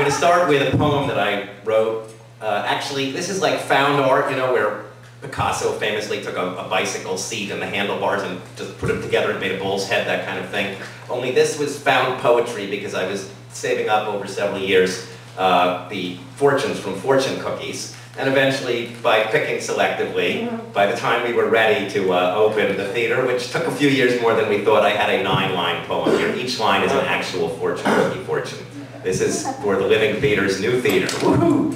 going to start with a poem that I wrote. Actually, this is like found art, you know, where Picasso famously took a bicycle seat and the handlebars and just put them together and made a bull's head, that kind of thing. Only this was found poetry because I was saving up over several years the fortunes from fortune cookies. And eventually, by picking selectively, by the time we were ready to open the theater, which took a few years more than we thought, I had a 9-line poem here. Each line is an actual fortune cookie fortune. This is for the Living Theater's new theater. Woohoo!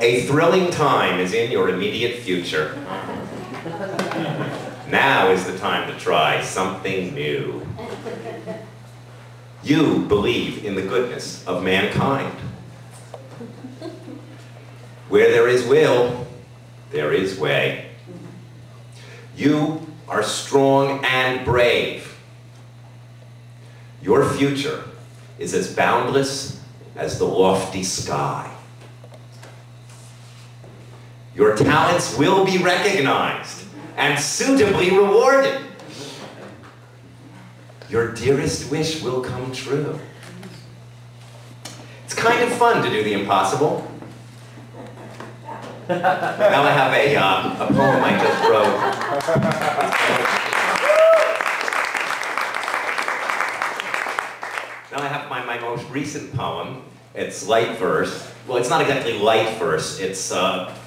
A thrilling time is in your immediate future. Now is the time to try something new. You believe in the goodness of mankind. Where there is will, there is way. You are strong and brave. Your future is as boundless as the lofty sky. Your talents will be recognized and suitably rewarded. Your dearest wish will come true. It's kind of fun to do the impossible. Now I have a poem I just wrote. Now I have my most recent poem. It's light verse. Well, it's not exactly light verse. It's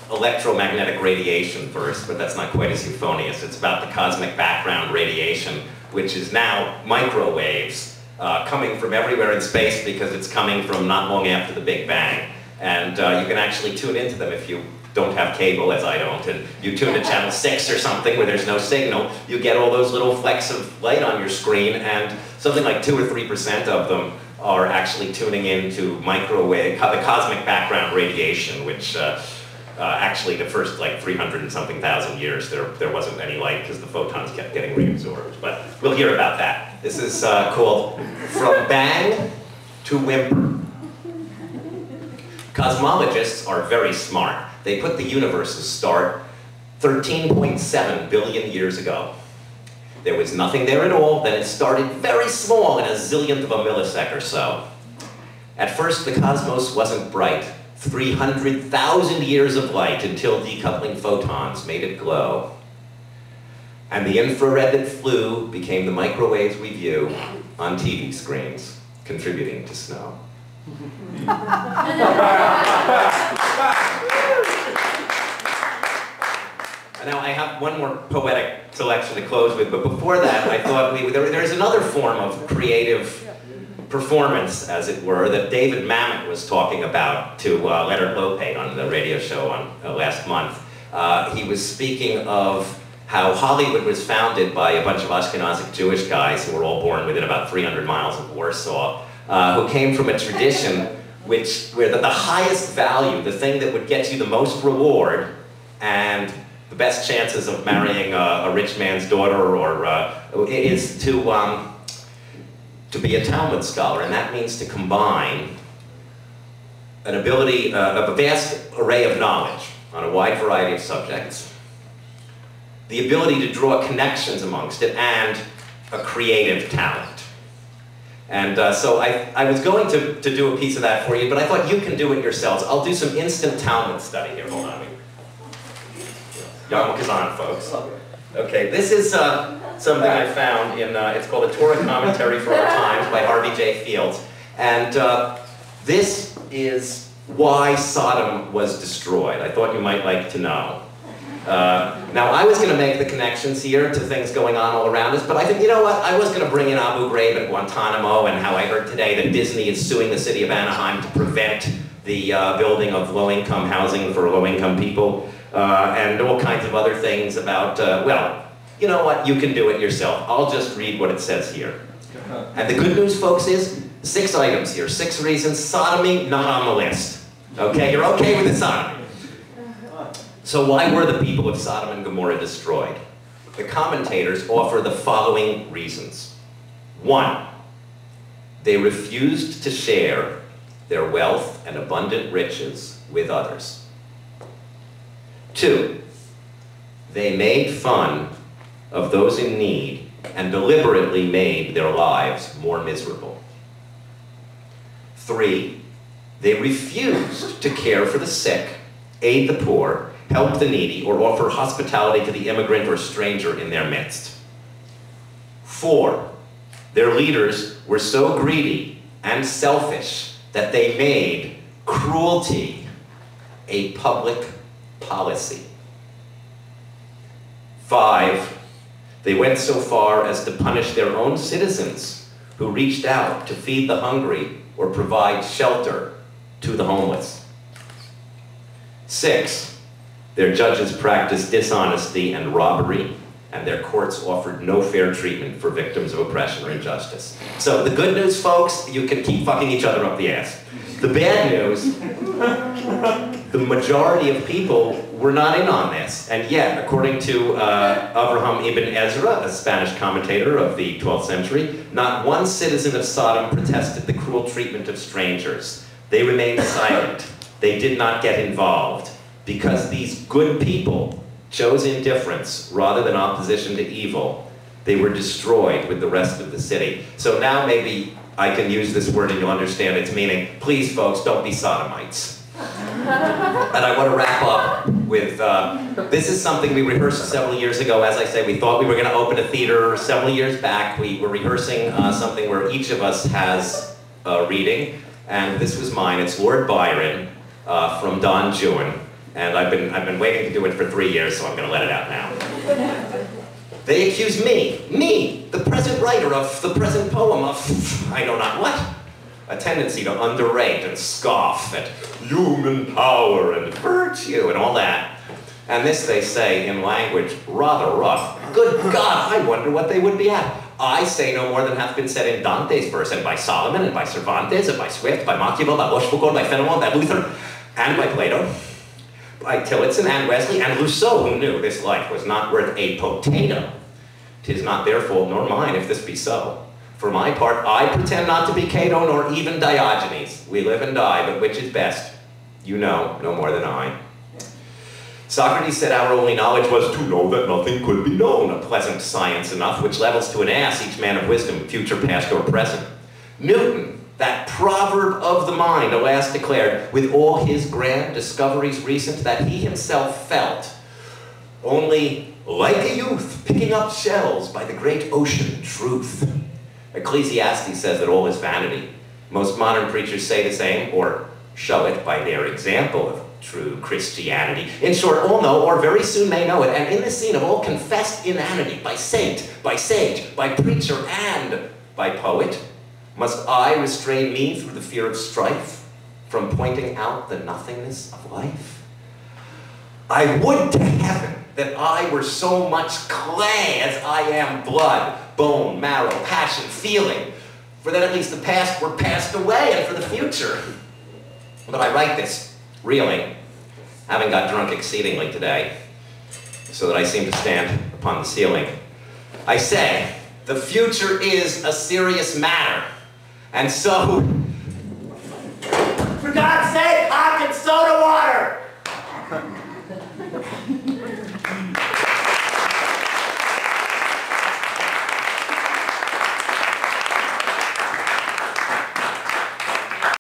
electromagnetic radiation verse, but that's not quite as euphonious. It's about the cosmic background radiation, which is now microwaves coming from everywhere in space because it's coming from not long after the Big Bang. And you can actually tune into them if you don't have cable, as I don't, and you tune to channel 6 or something where there's no signal, you get all those little flecks of light on your screen, and something like 2 or 3% of them are actually tuning into microwave, the cosmic background radiation, which actually the first like 300 and something thousand years there wasn't any light because the photons kept getting reabsorbed. But we'll hear about that. This is called From Bang to Whimper. Cosmologists are very smart. They put the universe's start 13.7 billion years ago. There was nothing there at all, then it started very small in a zillionth of a millisecond or so. At first, the cosmos wasn't bright. 300,000 years of light until decoupling photons made it glow. And the infrared that flew became the microwaves we view on TV screens, contributing to snow. Now I have one more poetic selection to close with, but before that I thought there's another form of creative performance, as it were, that David Mamet was talking about to Leonard Lopate on the radio show on last month. He was speaking of how Hollywood was founded by a bunch of Ashkenazic Jewish guys who were all born within about 300 miles of Warsaw, who came from a tradition where the highest value, the thing that would get you the most reward and the best chances of marrying a rich man's daughter is to be a Talmud scholar, and that means to combine an ability, a vast array of knowledge on a wide variety of subjects, the ability to draw connections amongst it, and a creative talent. And so I was going to do a piece of that for you, but I thought you can do it yourselves. I'll do some instant Talmud study here. Hold on. Yarmulke is on, folks. Okay, this is something I found in, it's called A Torah Commentary for Our Times by Harvey J. Fields. And this is why Sodom was destroyed. I thought you might like to know. Now, I was going to make the connections here to things going on all around us, but I think, you know what, I was going to bring in Abu Ghraib and Guantanamo, and how I heard today that Disney is suing the city of Anaheim to prevent the building of low-income housing for low-income people, and all kinds of other things about, well, you know what, you can do it yourself. I'll just read what it says here. And the good news, folks, is 6 items here, 6 reasons. Sodomy, not on the list. Okay, you're okay with the sodomy. So why were the people of Sodom and Gomorrah destroyed? The commentators offer the following reasons. 1, they refused to share their wealth and abundant riches with others. 2, they made fun of those in need and deliberately made their lives more miserable. 3, They refused to care for the sick, aid the poor, help the needy, or offer hospitality to the immigrant or stranger in their midst. 4, their leaders were so greedy and selfish that they made cruelty a public policy. 5, they went so far as to punish their own citizens who reached out to feed the hungry or provide shelter to the homeless. 6, their judges practiced dishonesty and robbery, and their courts offered no fair treatment for victims of oppression or injustice. So the good news, folks, you can keep fucking each other up the ass. The bad news, the majority of people were not in on this. And yet, according to Avraham ibn Ezra, a Spanish commentator of the 12th century, not one citizen of Sodom protested the cruel treatment of strangers. They remained silent. They did not get involved because these good people chose indifference rather than opposition to evil. They were destroyed with the rest of the city. So now maybe I can use this word and you'll understand its meaning. Please, folks, don't be sodomites. And I want to wrap up with, this is something we rehearsed several years ago. As I say, we thought we were going to open a theater several years back. We were rehearsing something where each of us has a reading, and this was mine. It's Lord Byron from Don Juan. And I've been waiting to do it for 3 years, so I'm going to let it out now. They accuse me, the present writer of the present poem of, I know not what, a tendency to underrate and scoff at human power and virtue and all that. And this they say in language rather rough. Good God, I wonder what they would be at. I say no more than hath been said in Dante's verse, and by Solomon, and by Cervantes, and by Swift, by Machiavel, by Rochefoucauld, by Fenelon, by Luther, and by Plato, by Tillotson and Wesley, and Rousseau, who knew this life was not worth a potato. 'Tis not their fault nor mine if this be so. For my part, I pretend not to be Cato nor even Diogenes. We live and die, but which is best? You know no more than I. Socrates said our only knowledge was to know that nothing could be known, a pleasant science enough, which levels to an ass each man of wisdom, future, past, or present. Newton, that proverb of the mind, alas declared, with all his grand discoveries recent, that he himself felt only like a youth picking up shells by the great ocean truth. Ecclesiastes says that all is vanity. Most modern preachers say the same, or show it by their example of true Christianity. In short, all know, or very soon may know it, and in the scene of all confessed inanity, by saint, by sage, by preacher, and by poet, must I restrain me through the fear of strife from pointing out the nothingness of life? I would to heaven that I were so much clay as I am blood, bone, marrow, passion, feeling, for that at least the past were passed away, and for the future. But I write this, reeling, having got drunk exceedingly today, so that I seem to stand upon the ceiling. I say, the future is a serious matter, and so